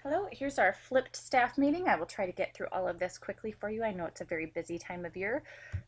Hello, here's our flipped staff meeting. I will try to get through all of this quickly for you. I know it's a very busy time of year.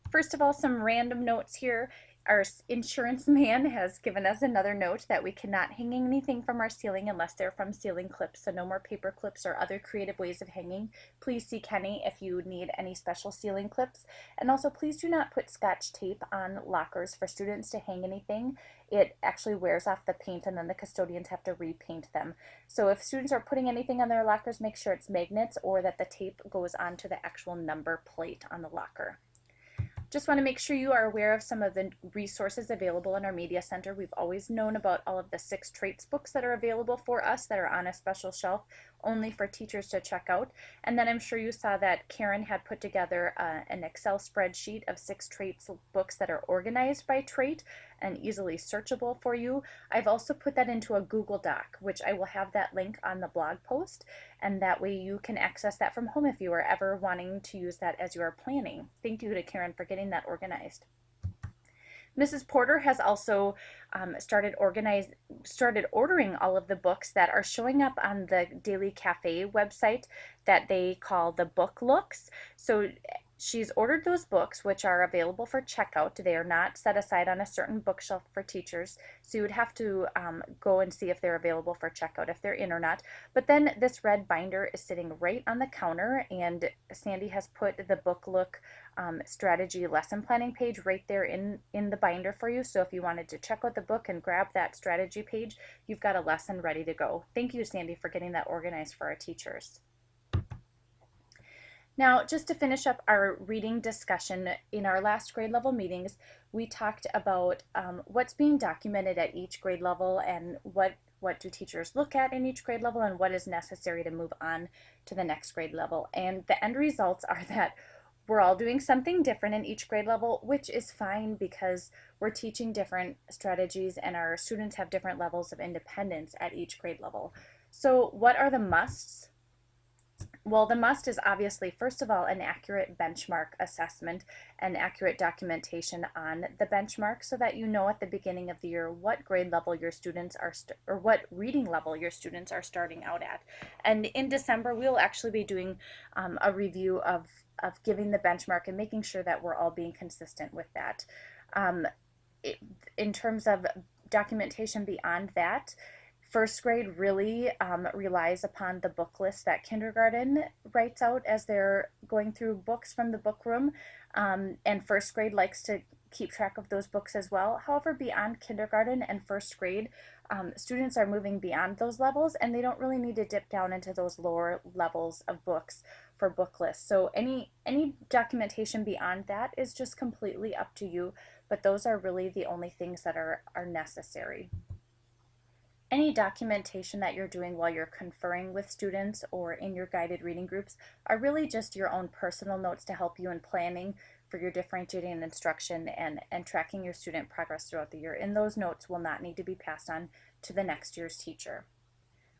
First of all, some random notes here. Our insurance man has given us another note that we cannot hang anything from our ceiling unless they're from ceiling clips, so no more paper clips or other creative ways of hanging. Please see Kenny if you need any special ceiling clips. And also, please do not put Scotch tape on lockers for students to hang anything. It actually wears off the paint and then the custodians have to repaint them. So if students are putting anything on their lockers, make sure it's magnets or that the tape goes onto the actual number plate on the locker. Just want to make sure you are aware of some of the resources available in our media center. We've always known about all of the 6 traits books that are available for us that are on a special shelf only for teachers to check out. And then I'm sure you saw that Karen had put together an Excel spreadsheet of 6 traits books that are organized by trait and easily searchable for you. I've also put that into a Google Doc, which I will have that link on the blog post, and that way you can access that from home if you are ever wanting to use that as you are planning. Thank you to Karen for getting that organized. Mrs. Porter has also started ordering all of the books that are showing up on the Daily Cafe website that they call the book looks. So she's ordered those books, which are available for checkout. They are not set aside on a certain bookshelf for teachers, so you would have to go and see if they're available for checkout, if they're in or not. But then this red binder is sitting right on the counter, and Sandy has put the book look strategy lesson planning page right there in the binder for you. So if you wanted to check out the book and grab that strategy page, you've got a lesson ready to go. Thank you, Sandy, for getting that organized for our teachers. Now, just to finish up our reading discussion, in our last grade level meetings, we talked about what's being documented at each grade level and what do teachers look at in each grade level and what is necessary to move on to the next grade level. And the end results are that we're all doing something different in each grade level, which is fine because we're teaching different strategies and our students have different levels of independence at each grade level. So what are the musts? Well, the must is obviously, first of all, an accurate benchmark assessment and accurate documentation on the benchmark so that you know at the beginning of the year what grade level your students are, or what reading level your students are starting out at. And in December, we'll actually be doing a review of giving the benchmark and making sure that we're all being consistent with that. In terms of documentation beyond that, first grade really relies upon the book list that kindergarten writes out as they're going through books from the book room, and first grade likes to keep track of those books as well. However, beyond kindergarten and first grade, students are moving beyond those levels and they don't really need to dip down into those lower levels of books for book lists. So any documentation beyond that is just completely up to you, but those are really the only things that are necessary. Any documentation that you're doing while you're conferring with students or in your guided reading groups are really just your own personal notes to help you in planning for your differentiating instruction and tracking your student progress throughout the year. And those notes will not need to be passed on to the next year's teacher.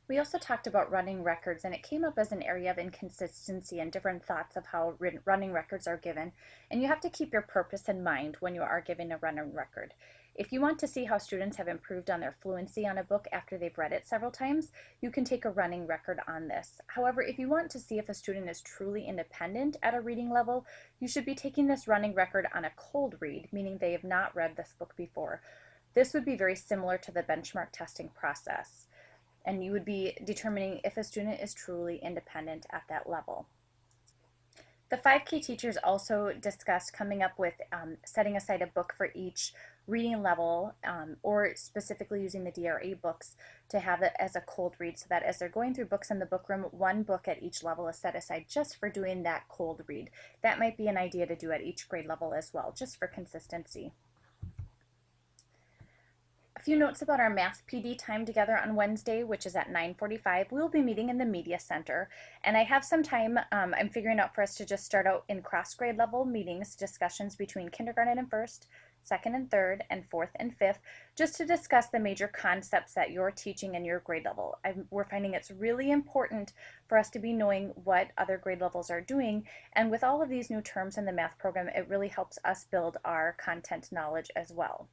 We also talked about running records, and it came up as an area of inconsistency and different thoughts of how running records are given. And you have to keep your purpose in mind when you are giving a running record. If you want to see how students have improved on their fluency on a book after they've read it several times, you can take a running record on this. However, if you want to see if a student is truly independent at a reading level, you should be taking this running record on a cold read, meaning they have not read this book before. This would be very similar to the benchmark testing process, and you would be determining if a student is truly independent at that level. The 5K teachers also discussed coming up with setting aside a book for each reading level, or specifically using the DRA books to have it as a cold read, so that as they're going through books in the book room, one book at each level is set aside just for doing that cold read. That might be an idea to do at each grade level as well, just for consistency. A few notes about our math PD time together on Wednesday, which is at 9:45. We'll be meeting in the media center, and I have some time I'm figuring out for us to just start out in cross grade level meetings, discussions between kindergarten and first, second and third, and fourth and fifth, just to discuss the major concepts that you're teaching in your grade level. We're finding it's really important for us to be knowing what other grade levels are doing, and with all of these new terms in the math program, it really helps us build our content knowledge as well.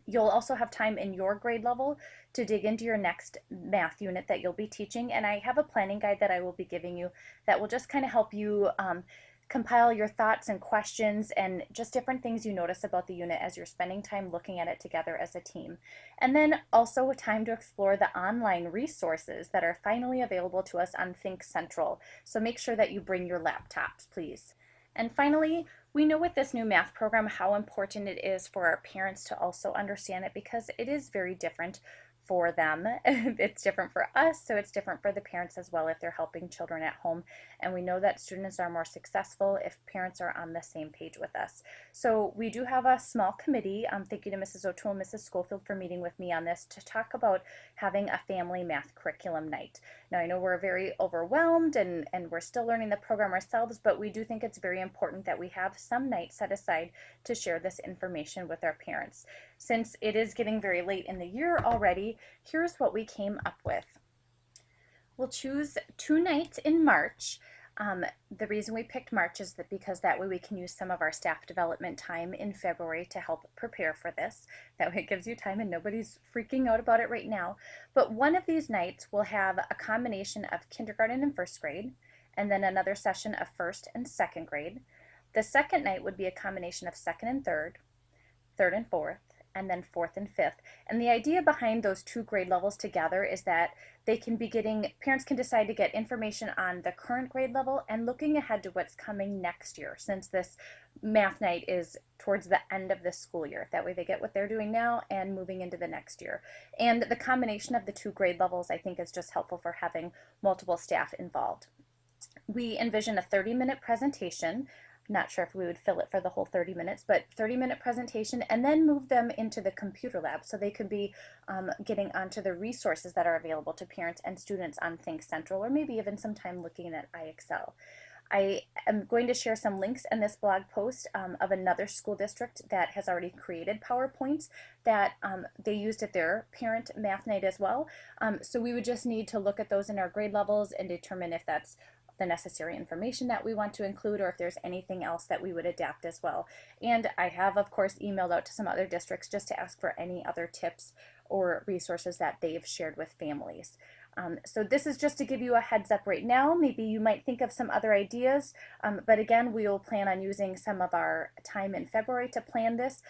You'll also have time in your grade level to dig into your next math unit that you'll be teaching. And I have a planning guide that I will be giving you that will just kind of help you compile your thoughts and questions and just different things you notice about the unit as you're spending time looking at it together as a team. And then also time to explore the online resources that are finally available to us on Think Central. So make sure that you bring your laptops, please. And finally, we know with this new math program how important it is for our parents to also understand it because it is very different for them. It's different for us, so it's different for the parents as well if they're helping children at home. And we know that students are more successful if parents are on the same page with us. So we do have a small committee. Thank you to Mrs. O'Toole and Mrs. Schofield for meeting with me on this to talk about having a family math curriculum night. Now I know we're very overwhelmed and we're still learning the program ourselves, but we do think it's very important that we have some night set aside to share this information with our parents. Since it is getting very late in the year already, here's what we came up with. We'll choose 2 nights in March. The reason we picked March is that because that way we can use some of our staff development time in February to help prepare for this. That way it gives you time and nobody's freaking out about it right now. But one of these nights will have a combination of kindergarten and first grade, and then another session of first and second grade. The second night would be a combination of second and third, third and fourth, and then fourth and fifth. And the idea behind those 2 grade levels together is that they can be getting, parents can decide to get information on the current grade level and looking ahead to what's coming next year, since this math night is towards the end of this school year. That way they get what they're doing now and moving into the next year. And the combination of the 2 grade levels I think is just helpful for having multiple staff involved. We envision a 30-minute presentation. Not sure if we would fill it for the whole 30 minutes, but 30-minute presentation, and then move them into the computer lab so they could be getting onto the resources that are available to parents and students on Think Central, or maybe even some time looking at IXL. I am going to share some links in this blog post of another school district that has already created PowerPoints that they used at their parent math night as well. So we would just need to look at those in our grade levels and determine if that's the necessary information that we want to include or if there's anything else that we would adapt as well. And I have, of course, emailed out to some other districts just to ask for any other tips or resources that they've shared with families. So this is just to give you a heads up right now. Maybe you might think of some other ideas, but again, we will plan on using some of our time in February to plan this,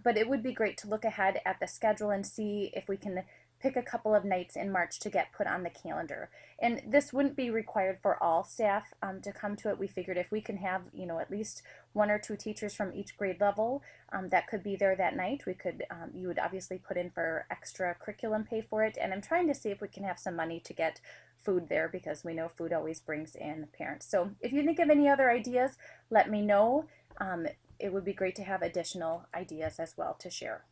but it would be great to look ahead at the schedule and see if we can pick a couple of nights in March to get put on the calendar. And this wouldn't be required for all staff to come to it. We figured if we can have, you know, at least 1 or 2 teachers from each grade level that could be there that night, we could, you would obviously put in for extra curriculum pay for it. And I'm trying to see if we can have some money to get food there because we know food always brings in parents. So if you think of any other ideas, let me know. It would be great to have additional ideas as well to share.